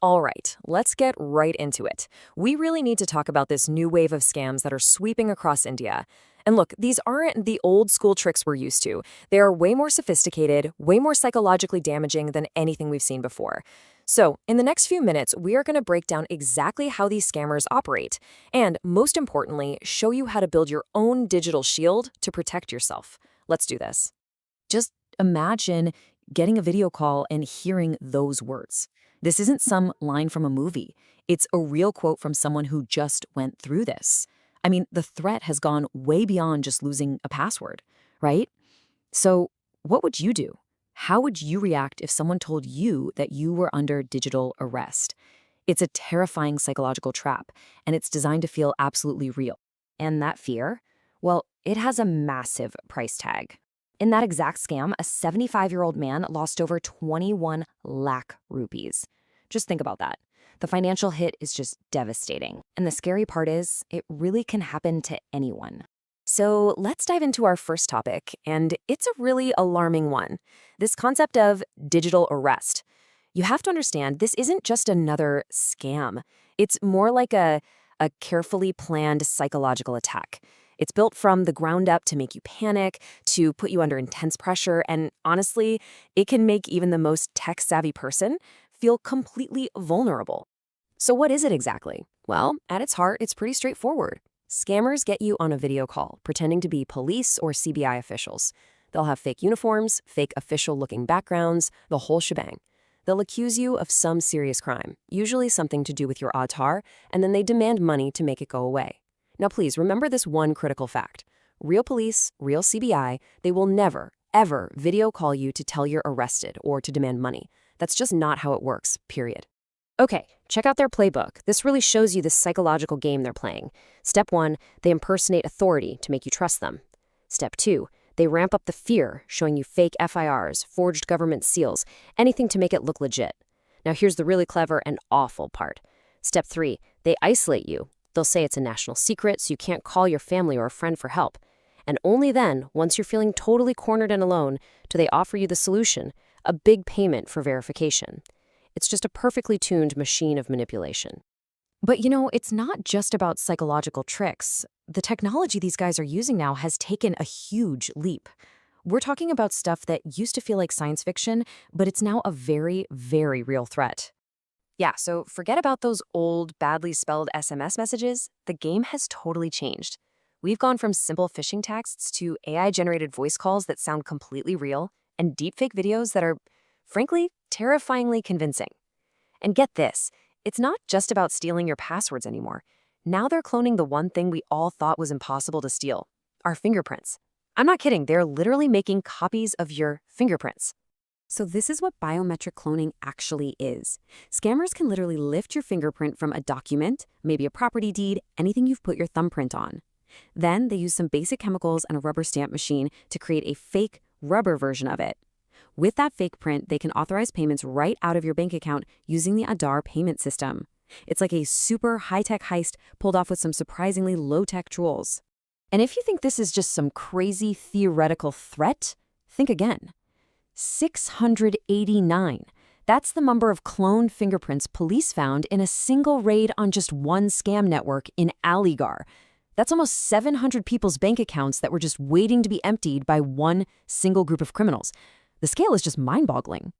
All right, let's get right into it. We really need to talk about this new wave of scams that are sweeping across India. And look, these aren't the old school tricks we're used to. They are way more sophisticated, way more psychologically damaging than anything we've seen before. So, in the next few minutes, we are going to break down exactly how these scammers operate, and most importantly, show you how to build your own digital shield to protect yourself. Let's do this. Just imagine getting a video call and hearing those words. This isn't some line from a movie. It's a real quote from someone who just went through this. I mean, the threat has gone way beyond just losing a password, right? So, what would you do? How would you react if someone told you that you were under digital arrest? It's a terrifying psychological trap, and it's designed to feel absolutely real. And that fear? Well, it has a massive price tag. In that exact scam, a 75-year-old man lost over 21 lakh rupees. Just think about that. The financial hit is just devastating. And the scary part is, it really can happen to anyone. So let's dive into our first topic, and it's a really alarming one. This concept of digital arrest. You have to understand, this isn't just another scam. It's more like a carefully planned psychological attack. It's built from the ground up to make you panic, to put you under intense pressure, and honestly, it can make even the most tech-savvy person feel completely vulnerable. So what is it exactly? Well, at its heart, it's pretty straightforward. Scammers get you on a video call, pretending to be police or CBI officials. They'll have fake uniforms, fake official-looking backgrounds, the whole shebang. They'll accuse you of some serious crime, usually something to do with your Aadhaar, and then they demand money to make it go away. Now, please remember this one critical fact. Real police, real CBI, they will never, ever video call you to tell you're arrested or to demand money. That's just not how it works, period. Okay, check out their playbook. This really shows you the psychological game they're playing. Step 1, they impersonate authority to make you trust them. Step 2, they ramp up the fear, showing you fake FIRs, forged government seals, anything to make it look legit. Now here's the really clever and awful part. Step 3, they isolate you. They'll say it's a national secret, so you can't call your family or a friend for help. And only then, once you're feeling totally cornered and alone, do they offer you the solution, a big payment for verification. It's just a perfectly tuned machine of manipulation. But it's not just about psychological tricks. The technology these guys are using now has taken a huge leap. We're talking about stuff that used to feel like science fiction, but it's now a very, very real threat. Yeah, so forget about those old, badly spelled SMS messages. The game has totally changed. We've gone from simple phishing texts to AI-generated voice calls that sound completely real and deepfake videos that are, frankly, terrifyingly convincing. And get this, it's not just about stealing your passwords anymore. Now they're cloning the one thing we all thought was impossible to steal, our fingerprints. I'm not kidding, they're literally making copies of your fingerprints. So this is what biometric cloning actually is. Scammers can literally lift your fingerprint from a document, maybe a property deed, anything you've put your thumbprint on. Then they use some basic chemicals and a rubber stamp machine to create a fake rubber version of it. With that fake print, they can authorize payments right out of your bank account using the Aadhaar payment system. It's like a super high-tech heist pulled off with some surprisingly low-tech tools. And if you think this is just some crazy theoretical threat, think again. 689. That's the number of cloned fingerprints police found in a single raid on just one scam network in Aligarh. That's almost 700 people's bank accounts that were just waiting to be emptied by one single group of criminals. The scale is just mind-boggling.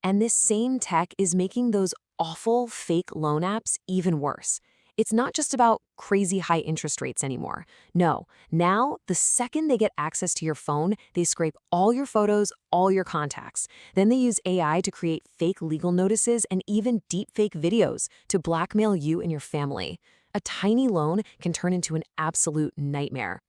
And this same tech is making those awful fake loan apps even worse. It's not just about crazy high interest rates anymore. No, now the second they get access to your phone, they scrape all your photos, all your contacts. Then they use AI to create fake legal notices and even deepfake videos to blackmail you and your family. A tiny loan can turn into an absolute nightmare.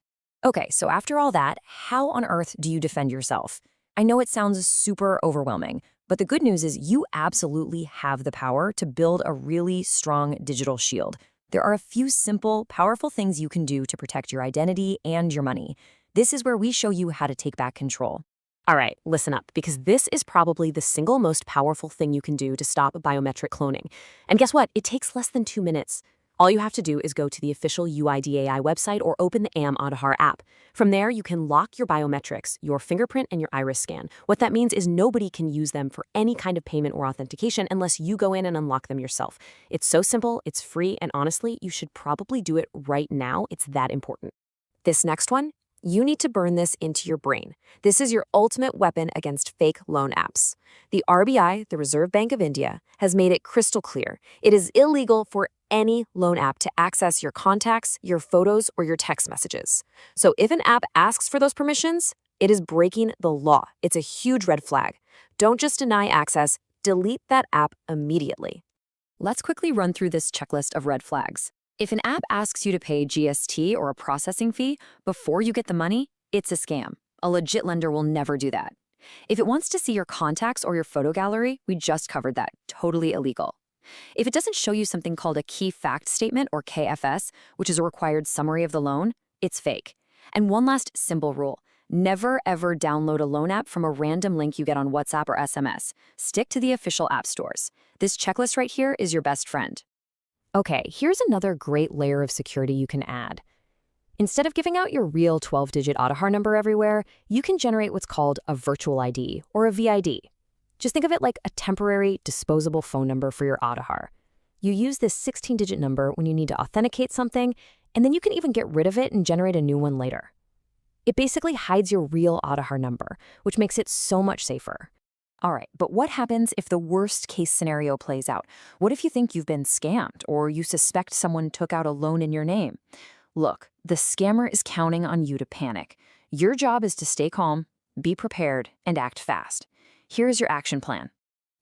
Okay, so after all that, how on earth do you defend yourself? I know it sounds super overwhelming, but the good news is you absolutely have the power to build a really strong digital shield. There are a few simple, powerful things you can do to protect your identity and your money. This is where we show you how to take back control. All right, listen up, because this is probably the single most powerful thing you can do to stop biometric cloning. And guess what? It takes less than 2 minutes. All you have to do is go to the official UIDAI website or open the Aadhaar app. From there, you can lock your biometrics, your fingerprint, and your iris scan. What that means is nobody can use them for any kind of payment or authentication unless you go in and unlock them yourself. It's so simple, it's free, and honestly, you should probably do it right now. It's that important. This next one, you need to burn this into your brain. This is your ultimate weapon against fake loan apps. The RBI, the Reserve Bank of India, has made it crystal clear. It is illegal for any loan app to access your contacts, your photos, or your text messages. So if an app asks for those permissions, it is breaking the law. It's a huge red flag. Don't just deny access, delete that app immediately. Let's quickly run through this checklist of red flags. If an app asks you to pay GST or a processing fee before you get the money, it's a scam. A legit lender will never do that. If it wants to see your contacts or your photo gallery, we just covered that. Totally illegal. If it doesn't show you something called a key fact statement or KFS, which is a required summary of the loan, it's fake. And one last simple rule. Never ever download a loan app from a random link you get on WhatsApp or SMS. Stick to the official app stores. This checklist right here is your best friend. Okay, here's another great layer of security you can add. Instead of giving out your real 12-digit Aadhaar number everywhere, you can generate what's called a virtual ID or a VID. Just think of it like a temporary, disposable phone number for your Aadhaar. You use this 16-digit number when you need to authenticate something, and then you can even get rid of it and generate a new one later. It basically hides your real Aadhaar number, which makes it so much safer. All right, but what happens if the worst case scenario plays out? What if you think you've been scammed or you suspect someone took out a loan in your name? Look, the scammer is counting on you to panic. Your job is to stay calm, be prepared, and act fast. Here's your action plan.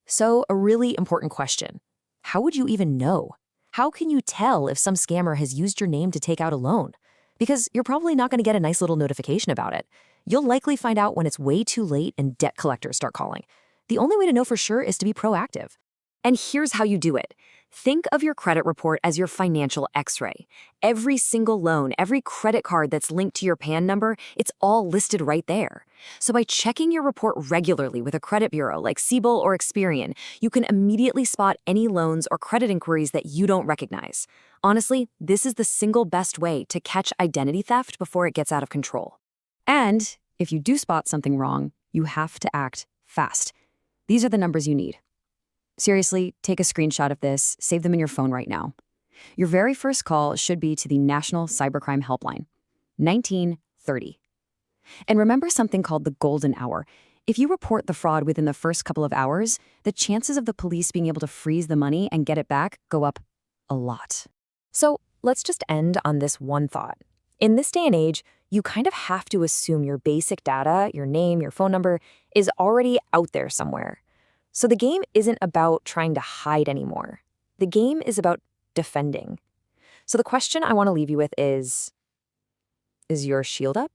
So, a really important question. How would you even know? How can you tell if some scammer has used your name to take out a loan? Because you're probably not going to get a nice little notification about it. You'll likely find out when it's way too late and debt collectors start calling. The only way to know for sure is to be proactive. And here's how you do it. Think of your credit report as your financial x-ray. Every single loan, every credit card that's linked to your PAN number, it's all listed right there. So by checking your report regularly with a credit bureau like Siebel or Experian, you can immediately spot any loans or credit inquiries that you don't recognize. Honestly, this is the single best way to catch identity theft before it gets out of control. And if you do spot something wrong, you have to act fast. These are the numbers you need. Seriously, take a screenshot of this, save them in your phone right now. Your very first call should be to the National Cybercrime Helpline, 1930. And remember something called the golden hour. If you report the fraud within the first couple of hours, the chances of the police being able to freeze the money and get it back go up a lot. So let's just end on this one thought. In this day and age, you kind of have to assume your basic data, your name, your phone number, is already out there somewhere. So the game isn't about trying to hide anymore. The game is about defending. So the question I want to leave you with is your shield up?